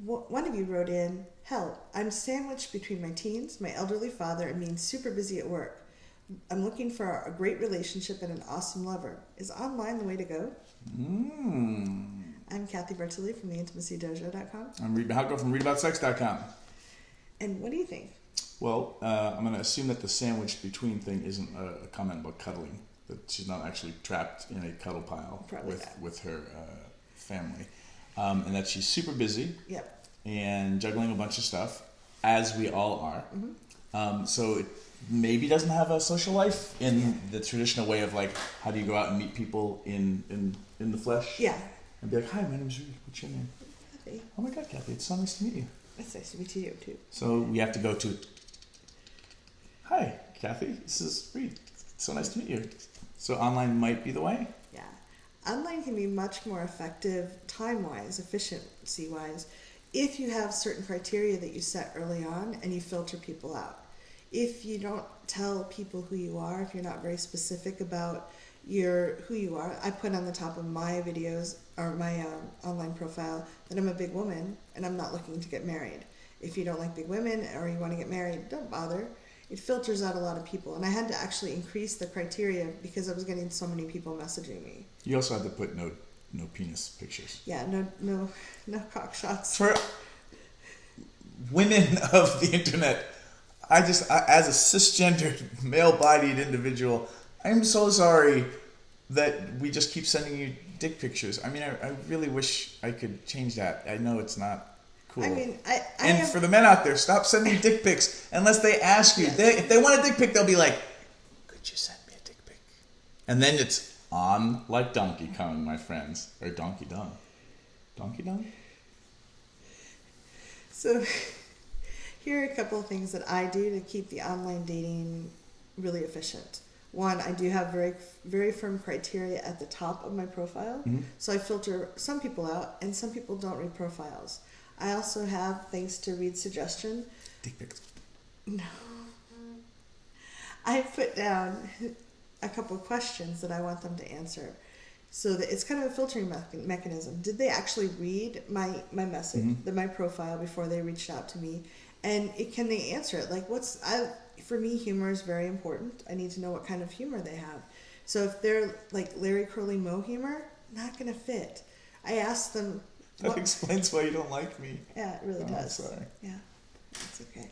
one of you wrote in, "Help, I'm sandwiched between my teens, my elderly father, and being super busy at work. I'm looking for a great relationship and an awesome lover. Is online the way to go?" I'm Cathy Bertolli from theintimacydojo.com. I'm Reid Mahalko from readaboutsex.com. And what do you think? Well, I'm going to assume that the sandwich between thing isn't a comment about cuddling, that she's not actually trapped in a cuddle pile with her family, and that she's super busy. Yep. And juggling a bunch of stuff, as we all are. Mm-hmm. So it maybe doesn't have a social life in the traditional way of like, how do you go out and meet people in the flesh? Yeah. And be like, "Hi, my name is Reid. What's your name?" Cathy. "Oh my God, Cathy, it's so nice to meet you." It's nice to meet you too. So we have to go to, "Hi, Cathy, this is Reid. It's so nice to meet you." So online might be the way. Yeah. Online can be much more effective time-wise, efficiency-wise, if you have certain criteria that you set early on and you filter people out. If you don't tell people who you are, if you're not very specific about who you are, I put on the top of my videos or my online profile that I'm a big woman and I'm not looking to get married. If you don't like big women or you want to get married, don't bother. It filters out a lot of people, and I had to actually increase the criteria because I was getting so many people messaging me. You also had to put no penis pictures. Yeah, no cock shots. For women of the internet, I as a cisgendered, male-bodied individual, I'm so sorry that we just keep sending you dick pictures. I mean, I really wish I could change that. I know it's not cool. I mean, for the men out there, stop sending dick pics unless they ask you. Yes. If they want a dick pic, they'll be like, "Could you send me a dick pic?" And then it's on like Donkey Kong, my friends. Or Donkey Dong. Donkey Dong? So here are a couple of things that I do to keep the online dating really efficient. One, I do have very, very firm criteria at the top of my profile. Mm-hmm. So I filter some people out, and some people don't read profiles. I also have, thanks to Reid's suggestion... Dick pics. No. I put down a couple of questions that I want them to answer. So that it's kind of a filtering mechanism. Did they actually read my message, my profile, before they reached out to me? And can they answer it? Like, for me, humor is very important. I need to know what kind of humor they have. So if they're like Larry Curly Moe humor, not going to fit. I asked them... That explains why you don't like me. Yeah, it really does. Sorry. Yeah, it's okay.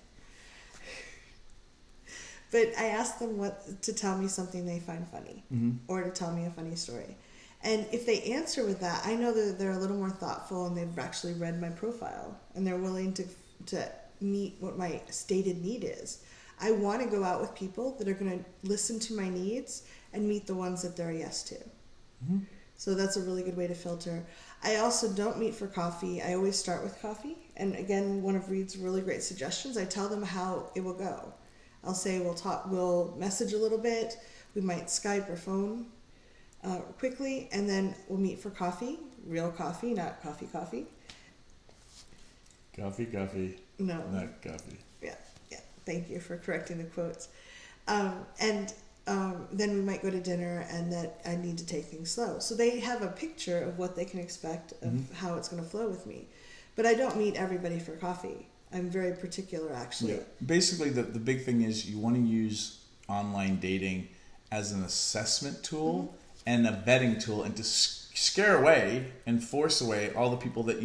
But I asked them to tell me something they find funny, or to tell me a funny story. And if they answer with that, I know that they're a little more thoughtful and they've actually read my profile and they're willing to meet what my stated need is. I want to go out with people that are going to listen to my needs and meet the ones that they're a yes to. Mm-hmm. So that's a really good way to filter. I also don't meet for coffee. I always start with coffee. And again, one of Reid's really great suggestions, I tell them how it will go. I'll say we'll message a little bit. We might Skype or phone quickly, and then we'll meet for coffee. Real coffee, not coffee. Coffee. No. Not coffee. Yeah. Thank you for correcting the quotes. Then we might go to dinner, and that I need to take things slow. So they have a picture of what they can expect of how it's going to flow with me. But I don't meet everybody for coffee. I'm very particular, actually. Yeah. Basically, the big thing is you want to use online dating as an assessment tool and a vetting tool, and to scare away and force away all the people that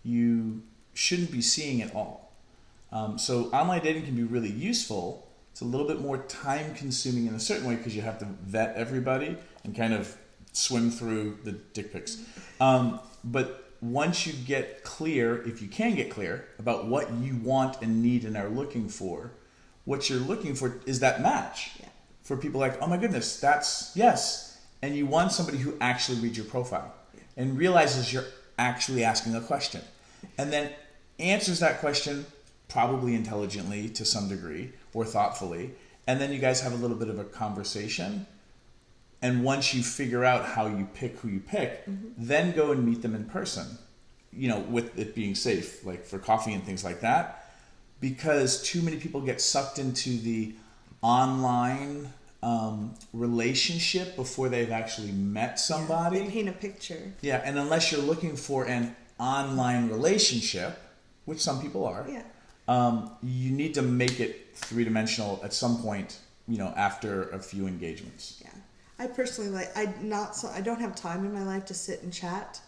you shouldn't be seeing at all. So online dating can be really useful. It's a little bit more time consuming in a certain way because you have to vet everybody and kind of swim through the dick pics. But once you get clear, if you can get clear about what you want and need and are looking for, what you're looking for is that match. Yeah. For people like, "Oh my goodness, that's yes." And you want somebody who actually reads your profile and realizes you're actually asking a question, and then answers that question probably intelligently to some degree or thoughtfully, and then you guys have a little bit of a conversation. And once you figure out how you pick who you pick, then go and meet them in person, with it being safe, like for coffee and things like that, because too many people get sucked into the online relationship before they've actually met somebody. They paint a picture. Yeah, and unless you're looking for an online relationship, which some people are, Yeah. you need to make it three-dimensional at some point, after a few engagements. Yeah. I personally I don't have time in my life to sit and chat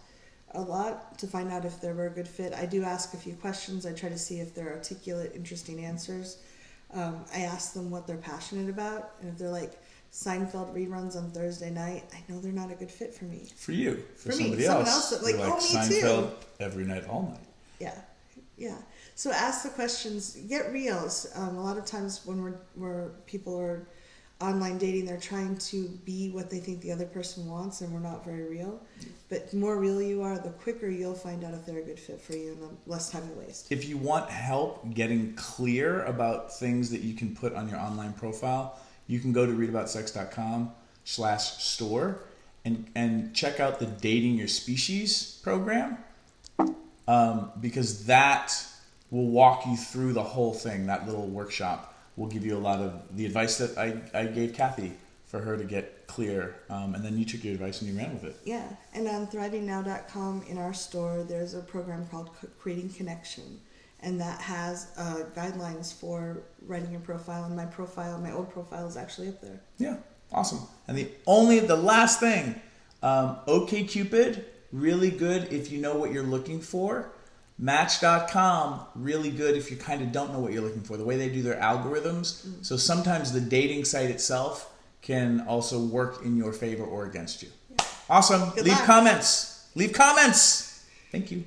a lot to find out if they were a good fit. I do ask a few questions. I try to see if they're articulate, interesting answers. I ask them what they're passionate about, and if they're like Seinfeld reruns on Thursday night, I know they're not a good fit for me. For you, for somebody me, someone else that, like, you're oh, me Seinfeld too. every night, all night. Yeah. So ask the questions. Get reals. A lot of times when people are online dating, they're trying to be what they think the other person wants, and we're not very real. But the more real you are, the quicker you'll find out if they're a good fit for you, and the less time you waste. If you want help getting clear about things that you can put on your online profile, you can go to readaboutsex.com/store and check out the Dating Your Species program, because that will walk you through the whole thing. That little workshop will give you a lot of the advice that I gave Cathy for her to get clear, and then you took your advice and you ran with it. Yeah, and on thrivingnow.com in our store, there's a program called Creating Connection, and that has guidelines for writing your profile. And my old profile is actually up there. Yeah, awesome. And the last thing, OkCupid, really good if you know what you're looking for. Match.com, really good if you kind of don't know what you're looking for. The way they do their algorithms. Mm-hmm. So sometimes the dating site itself can also work in your favor or against you. Yeah. Awesome. Leave comments. Thank you.